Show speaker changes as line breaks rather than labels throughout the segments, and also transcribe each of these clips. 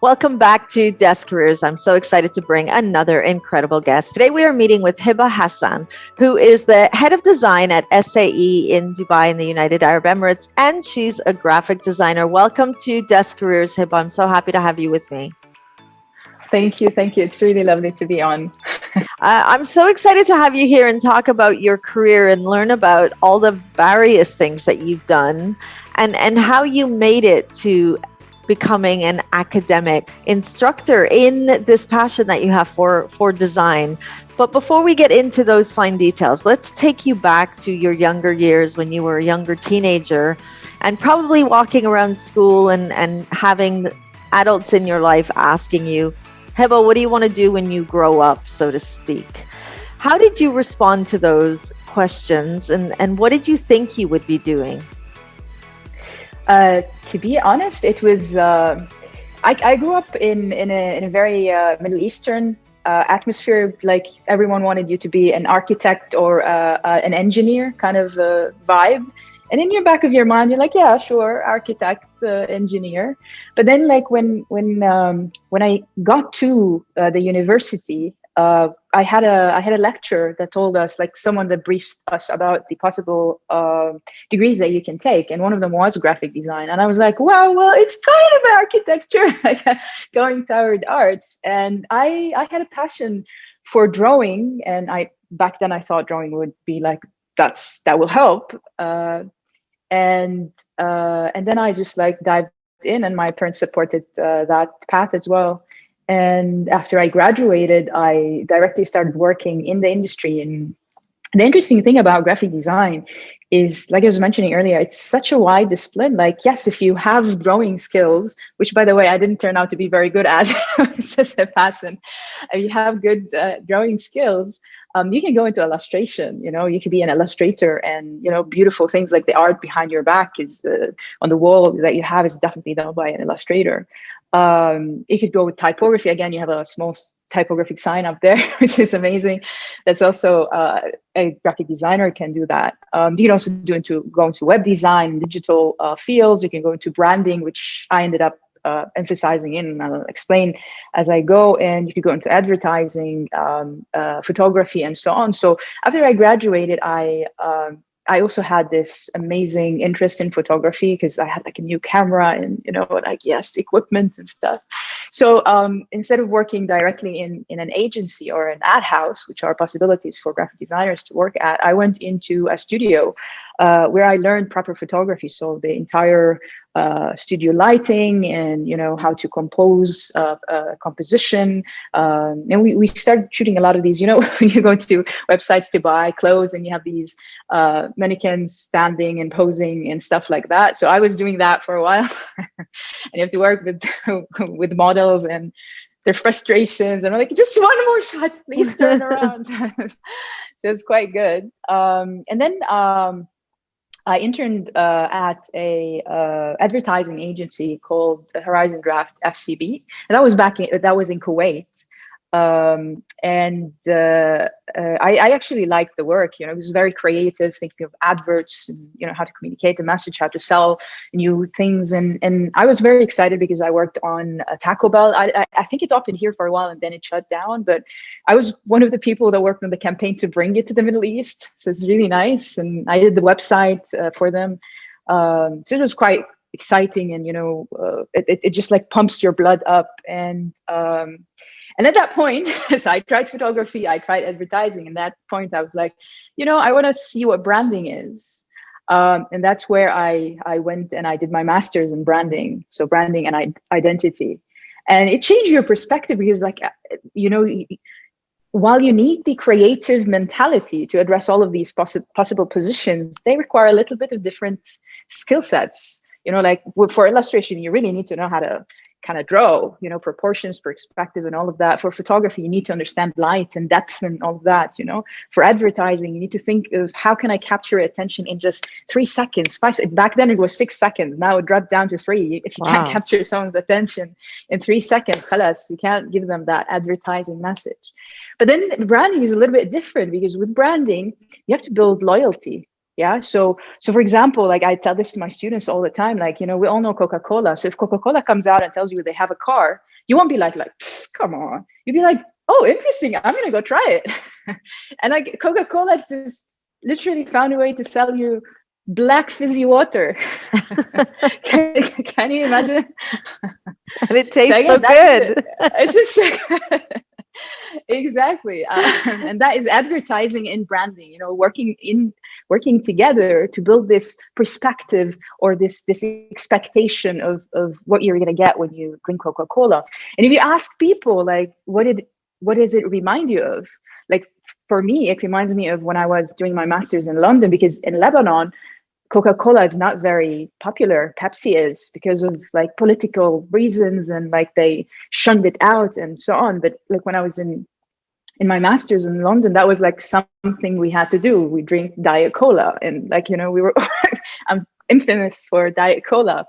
Welcome back to Desk Careers. I'm so excited to bring another incredible guest. Today we are meeting with Hiba Hassan, who is the head of design at SAE in Dubai in the United Arab Emirates, and she's a graphic designer. Welcome to Desk Careers, Hiba. I'm so happy to have you with me.
Thank you. Thank you. It's really lovely to be on.
I'm so excited to have you here and talk about your career and learn about all the various things that you've done and how you made it to becoming an academic instructor in this passion that you have for design. But before we get into those fine details, let's take you back to your younger years when you were a younger teenager and probably walking around school and having adults in your life asking you, Hiba, what do you want to do when you grow up, so to speak? How did you respond to those questions and what did you think you would be doing?
To be honest, it was, I grew up in a very Middle Eastern atmosphere. Like everyone wanted you to be an architect or an engineer kind of vibe. And in your back of your mind, you're like, yeah, sure, architect, engineer. But then like when I got to the university, I had a lecturer that told us, like someone that briefed us about the possible degrees that you can take, and one of them was graphic design. And I was like, wow, well, it's kind of architecture, like going toward arts. And I had a passion for drawing, and back then I thought drawing would be like that will help. And then I just like dived in, and my parents supported that path as well. And after I graduated, I directly started working in the industry. And the interesting thing about graphic design is, like I was mentioning earlier, it's such a wide discipline. Like, yes, if you have drawing skills, which by the way, I didn't turn out to be very good at, it's just a passion. If you have good drawing skills, you can go into illustration. You could be an illustrator, and beautiful things like the art behind your back is on the wall that you have is definitely done by an illustrator. You could go with typography. Again, you have a small typographic sign up there, which is amazing. That's also a graphic designer can do that. You can also go into web design, digital fields. You can go into branding, which I ended up emphasizing in, and I'll explain as I go. And you could go into advertising, photography, and so on. So after I graduated, I also had this amazing interest in photography because I had like a new camera and, equipment and stuff. So instead of working directly in an agency or an ad house, which are possibilities for graphic designers to work at, I went into a studio where I learned proper photography. So the entire studio lighting and, how to compose composition. And we started shooting a lot of these, when you go to websites to buy clothes and you have these mannequins standing and posing and stuff like that. So I was doing that for a while. And you have to work with models and their frustrations. And I'm like, just one more shot, please turn around. So it's quite good. And then I interned at a advertising agency called Horizon Draft FCB, and that was in Kuwait. I actually liked the work. It was very creative, thinking of adverts and how to communicate the message, how to sell new things, and I was very excited because I worked on Taco Bell. I think it opened here for a while and then it shut down, but I was one of the people that worked on the campaign to bring it to the Middle East. So it's really nice, and I did the website for them. So it was quite exciting, and it just like pumps your blood up. And at that point, so I tried photography, I tried advertising. And at that point, I was like, I want to see what branding is. And that's where I went and I did my master's in branding. So branding and identity. And it changed your perspective because, like, while you need the creative mentality to address all of these possible positions, they require a little bit of different skill sets. Like for illustration, you really need to know how to kind of draw, proportions, perspective, and all of that. For photography, you need to understand light and depth and all of that. For advertising, you need to think of how can I capture attention in just 3 seconds, 5. Back then it was 6 seconds. Now it dropped down to 3. If you can't capture someone's attention in 3 seconds, khalas, you can't give them that advertising message. But then branding is a little bit different because with branding, you have to build loyalty. Yeah. So for example, like I tell this to my students all the time, like, we all know Coca-Cola. So if Coca-Cola comes out and tells you they have a car, you won't be like, come on. You'd be like, oh, interesting. I'm going to go try it. And like Coca-Cola just literally found a way to sell you black fizzy water. Can you imagine?
And it tastes
So
so
again,
good.
it's just exactly, and that is advertising and branding. Working together to build this perspective or this expectation of what you're going to get when you drink Coca-Cola. And if you ask people like, what does it remind you of? Like for me, it reminds me of when I was doing my master's in London, because in Lebanon, Coca-Cola is not very popular. Pepsi is, because of like political reasons, and like they shunned it out and so on. But like when I was in my master's in London, that was like something we had to do. We drink Diet Cola, and like, we were I'm infamous for Diet Cola.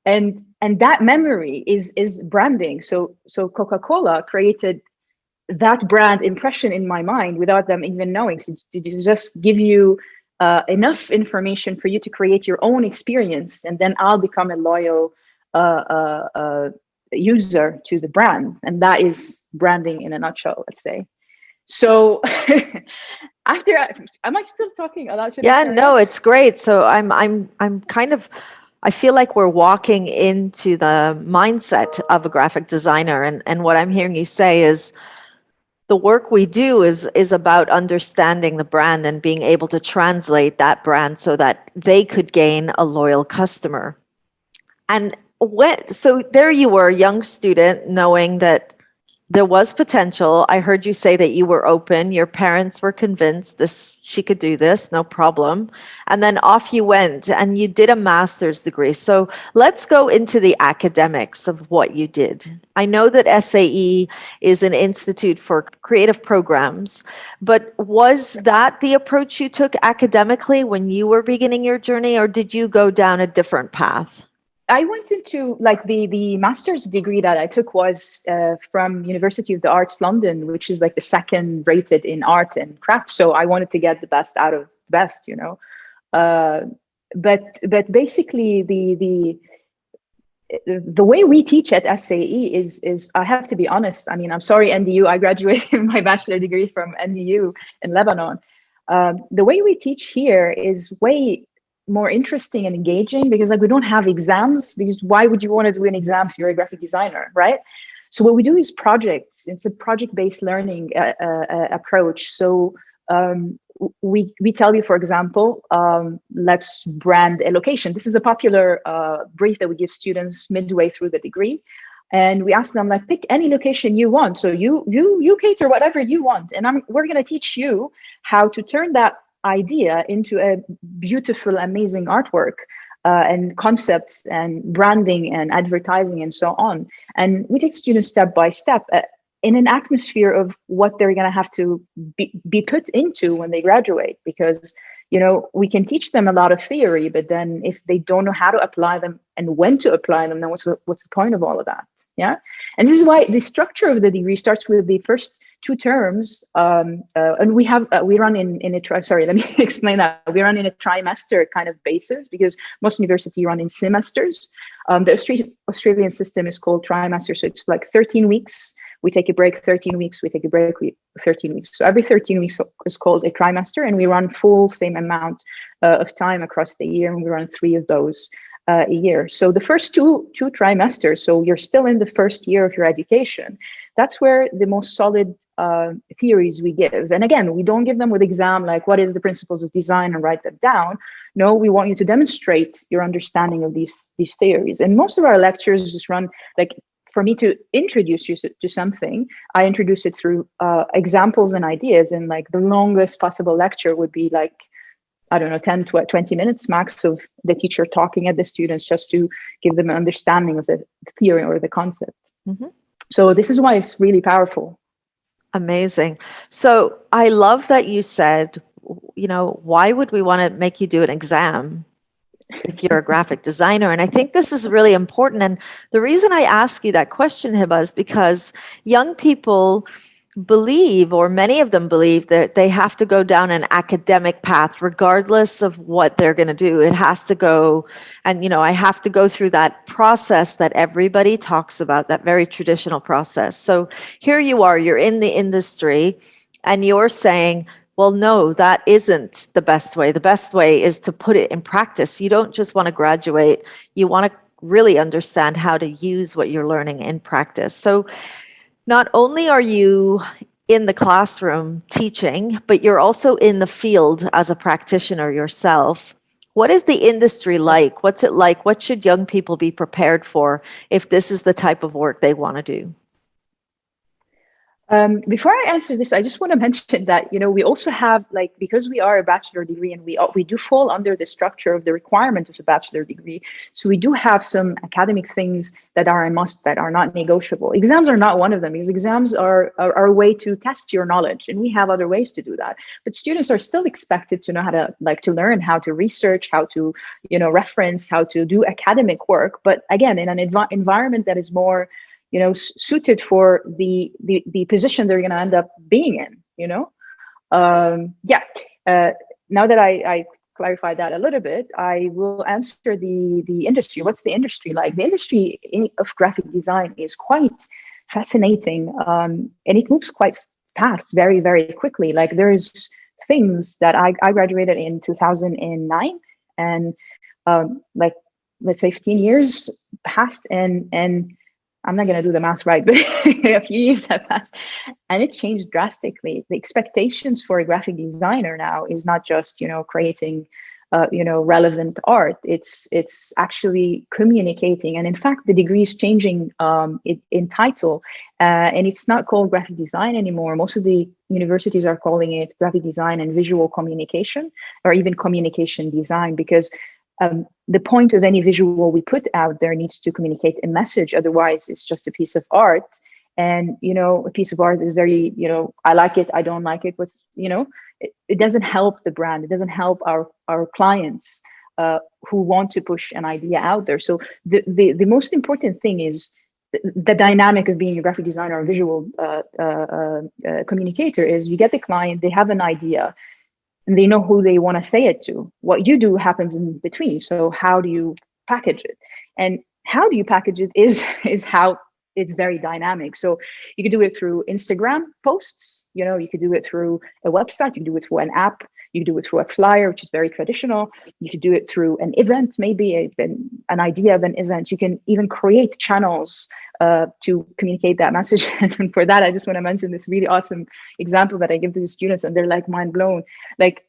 And that memory is branding. So Coca-Cola created that brand impression in my mind without them even knowing. So to just give you enough information for you to create your own experience, and then I'll become a loyal user to the brand. And that is branding in a nutshell, let's say. So after, am I still talking a lot? Should I
Yeah,
carry
no,
on?
it's great. So I'm kind of, I feel like we're walking into the mindset of a graphic designer, and what I'm hearing you say is the work we do is about understanding the brand and being able to translate that brand so that they could gain a loyal customer. And so there you were, a young student, knowing that there was potential. I heard you say that you were open. Your parents were convinced she could do this, no problem. And then off you went and you did a master's degree. So let's go into the academics of what you did. I know that SAE is an institute for creative programs, but was that the approach you took academically when you were beginning your journey, or did you go down a different path?
I went into like the master's degree that I took was from University of the Arts London, which is like the second rated in art and craft. So I wanted to get the best out of the best, Uh, but basically the way we teach at SAE is I have to be honest. I mean, I'm sorry, NDU. I graduated my bachelor degree from NDU in Lebanon. The way we teach here is way more interesting and engaging, because like we don't have exams, because why would you want to do an exam if you're a graphic designer, right? So what we do is projects. It's a project-based learning approach. So we tell you, for example, let's brand a location. This is a popular brief that we give students midway through the degree. And we ask them, like, pick any location you want. So you cater whatever you want. And we're going to teach you how to turn that idea into a beautiful, amazing artwork and concepts and branding and advertising and so on. And we take students step by step in an atmosphere of what they're going to have to be put into when they graduate, because we can teach them a lot of theory, but then if they don't know how to apply them and when to apply them, then what's the point of all of that? Yeah. And this is why the structure of the degree starts with the first two terms, and we run in a sorry, let me explain that. We run in a trimester kind of basis, because most universities run in semesters. The Australian system is called trimester, so it's like 13 weeks. We take a break 13 weeks, we take a break 13 weeks. So every 13 weeks is called a trimester, and we run full same amount of time across the year, and we run 3 of those a year. So the first two trimesters, so you're still in the first year of your education, that's where the most solid theories we give. And again, we don't give them with exam, like what is the principles of design and write them down. No, we want you to demonstrate your understanding of these theories. And most of our lectures just run like, for me to introduce you to something, I introduce it through examples and ideas. And like the longest possible lecture would be like, I don't know, 10 to 20 minutes max of the teacher talking at the students, just to give them an understanding of the theory or the concept. Mm-hmm. So this is why it's really powerful.
Amazing. So I love that you said, why would we want to make you do an exam if you're a graphic designer? And I think this is really important. And the reason I ask you that question, Hiba, is because young people believe, or many of them believe, that they have to go down an academic path regardless of what they're going to do. It has to go, and I have to go through that process that everybody talks about, that very traditional process. So here you are, you're in the industry, and you're saying, well, no, that isn't the best way. The best way is to put it in practice. You don't just want to graduate, you want to really understand how to use what you're learning in practice. So not only are you in the classroom teaching, but you're also in the field as a practitioner yourself. What is the industry like? What's it like? What should young people be prepared for if this is the type of work they want to do?
Before I answer this, I just want to mention that, we also have, like, because we are a bachelor degree and we do fall under the structure of the requirement of a bachelor degree. So we do have some academic things that are a must, that are not negotiable. Exams are not one of them, because exams are a way to test your knowledge, and we have other ways to do that. But students are still expected to know how to, to learn how to research, how to, reference, how to do academic work. But again, in an environment that is more suited for the position they're going to end up being in, now that I clarified that a little bit, I will answer the industry. What's the industry like? The industry of graphic design is quite fascinating, and it moves quite fast, very, very quickly. Like, there's things that I graduated in 2009, and let's say 15 years passed, and I'm not going to do the math right, but a few years have passed, and it's changed drastically. The expectations for a graphic designer now is not just, creating, relevant art. It's actually communicating. And in fact, the degree is changing in title, and it's not called graphic design anymore. Most of the universities are calling it graphic design and visual communication, or even communication design, because the point of any visual we put out there needs to communicate a message. Otherwise, it's just a piece of art. And, a piece of art is very, I like it, I don't like it, but, it doesn't help the brand. It doesn't help our clients who want to push an idea out there. So the most important thing is the dynamic of being a graphic designer or visual communicator is you get the client, they have an idea, and they know who they want to say it to. What you do happens in between. So how do you package it? And how do you package it is how it's very dynamic. So you could do it through Instagram posts, you could do it through a website, you can do it through an app, you can do it through a flyer, which is very traditional. You could do it through an event, maybe an idea of an event. You can even create channels to communicate that message. And for that, I just want to mention this really awesome example that I give to the students, and they're like mind blown. Like,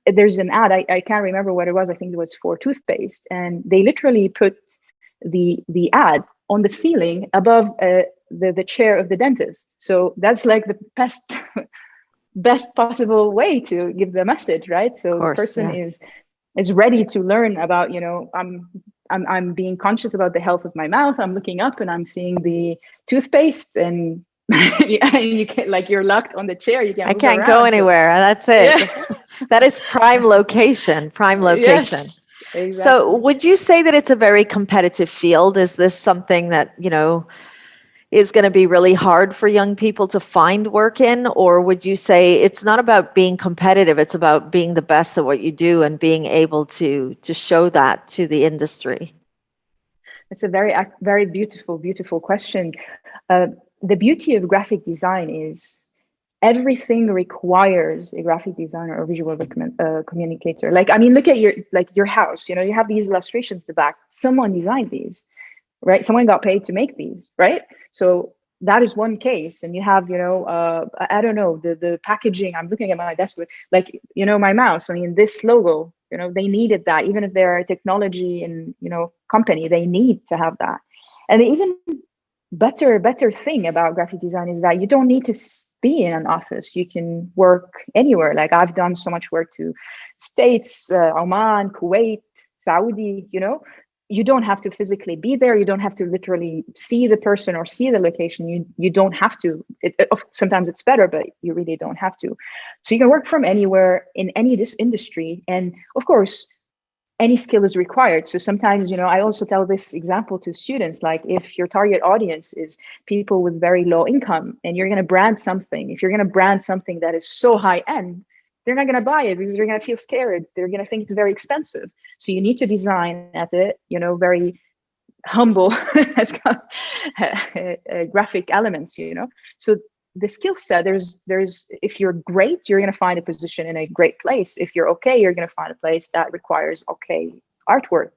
there's an ad, I can't remember what it was. I think it was for toothpaste, and they literally put the ad on the ceiling above the chair of the dentist. So that's like the best possible way to give the message, right? So the person is ready to learn about, I'm being conscious about the health of my mouth. I'm looking up and I'm seeing the toothpaste, and you can, like, you're locked on the chair. You can't. I
can't go anywhere. So. That's it. Yeah. That is prime location. Prime location. Yes, exactly. So, would you say that it's a very competitive field? Is this something that is going to be really hard for young people to find work in? Or would you say it's not about being competitive, it's about being the best at what you do and being able to show that to the industry?
It's a very, very beautiful question. The beauty of graphic design is everything requires a graphic designer or visual communicator. Like, I mean, look at your house, you have these illustrations at the back. Someone designed these, right? Someone got paid to make these, right? So that is one case. And you have, I don't know, the packaging. I'm looking at my desk with, my mouse. I mean, this logo, they needed that. Even if they're a technology and, company, they need to have that. And the even better thing about graphic design is that you don't need to be in an office. You can work anywhere. Like, I've done so much work to States, Oman, Kuwait, Saudi, you don't have to physically be there. You don't have to literally see the person or see the location. You don't have to. Sometimes it's better, but you really don't have to. So you can work from anywhere in any this industry. And of course, any skill is required. So sometimes, I also tell this example to students, like if your target audience is people with very low income and you're going to brand something, if you're going to brand something that is so high end, they're not going to buy it because they're going to feel scared. They're going to think it's very expensive. So you need to design at it, very humble has got graphic elements, So the skill set, there's if you're great, you're going to find a position in a great place. If you're okay, you're going to find a place that requires okay artwork,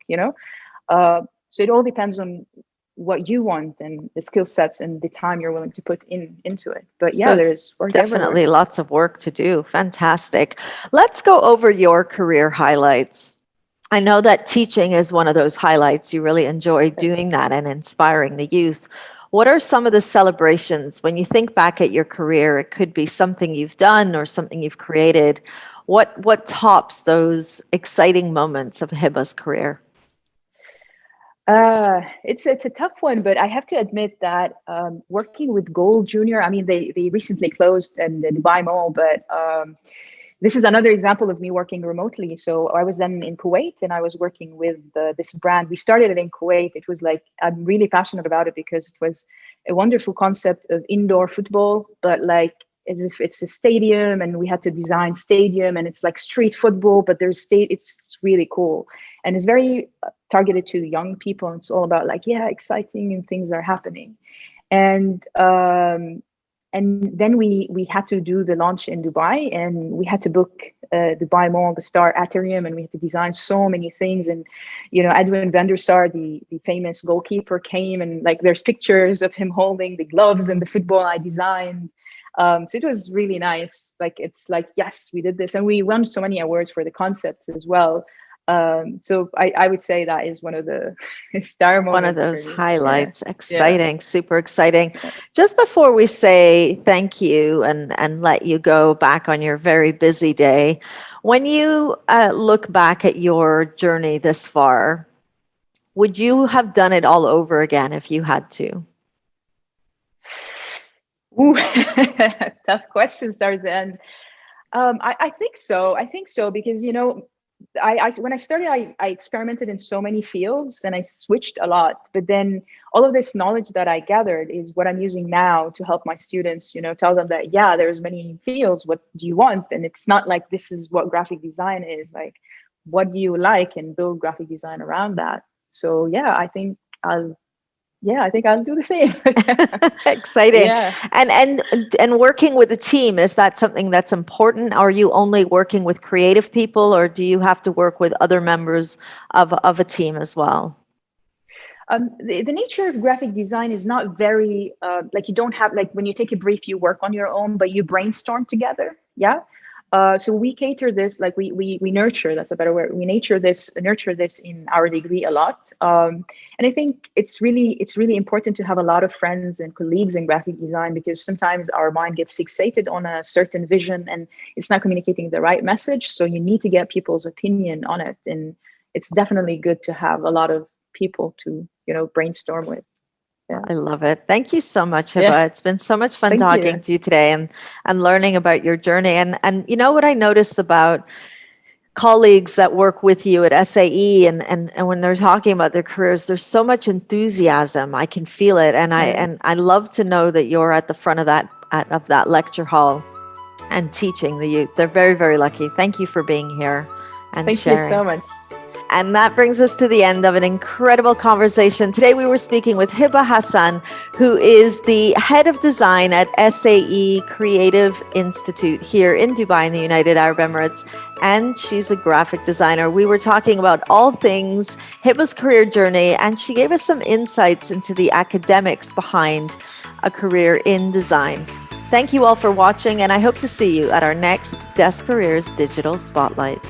so it all depends on what you want and the skill sets and the time you're willing to put into it. But yeah,
So
there's work
definitely
everywhere.
lots of work to do. Fantastic. Let's go over your career highlights. I know that teaching is one of those highlights. You really enjoy doing that and inspiring the youth. What are some of the celebrations when you think back at your career? It could be something you've done or something you've created. What tops those exciting moments of Hiba's career?
It's a tough one, but I have to admit that working with Gold Junior, I mean, they recently closed in the Dubai Mall, but this is another example of me working remotely. So I was then in Kuwait and I was working with this brand. We started it in Kuwait. It was like, I'm really passionate about it because it was a wonderful concept of indoor football, but like as if it's a stadium, and we had to design stadium, and it's like street football, but it's really cool. And it's very targeted to young people. And it's all about like, yeah, exciting and things are happening. And then we had to do the launch in Dubai, and we had to book Dubai Mall, the Star Atrium, and we had to design so many things. And Edwin van der Sar, the famous goalkeeper, came, and like there's pictures of him holding the gloves and the football I designed. So it was really nice. Like it's like, yes, we did this, and we won so many awards for the concepts as well. So I would say that is one of the star moments.
One of those highlights.
Yeah.
Exciting, super exciting. Just before we say thank you and let you go back on your very busy day, when you look back at your journey this far, would you have done it all over again if you had to?
Ooh, tough questions, Tarzan. I think so. I think so because I when I started, I experimented in so many fields and I switched a lot. But then all of this knowledge that I gathered is what I'm using now to help my students. Tell them that there's many fields. What do you want? And it's not like this is what graphic design is. Like, what do you like, and build graphic design around that. So I think I'll do the same.
Exciting. Yeah. And working with a team, is that something that's important? Are you only working with creative people, or do you have to work with other members of a team as well?
The nature of graphic design is not very like, you don't have, like, when you take a brief, you work on your own, but you brainstorm together. Yeah. So we cater this, like we nurture, that's a better word. We nurture this in our degree a lot. And I think it's really important to have a lot of friends and colleagues in graphic design, because sometimes our mind gets fixated on a certain vision and it's not communicating the right message. So you need to get people's opinion on it. And it's definitely good to have a lot of people to, brainstorm with. Yeah.
I love it. Thank you so much, Hiba. Yeah. It's been so much fun talking to you today and learning about your journey. And you know what I noticed about colleagues that work with you at SAE and when they're talking about their careers, there's so much enthusiasm. I can feel it. And I love to know that you're at the front of that lecture hall and teaching the youth. They're very, very lucky. Thank you for being here and sharing.
Thank you so much.
And that brings us to the end of an incredible conversation. Today we were speaking with Hiba Hassan, who is the head of design at SAE Creative Institute here in Dubai in the United Arab Emirates. And she's a graphic designer. We were talking about all things Hiba's career journey, and she gave us some insights into the academics behind a career in design. Thank you all for watching, and I hope to see you at our next Desk Careers Digital Spotlight.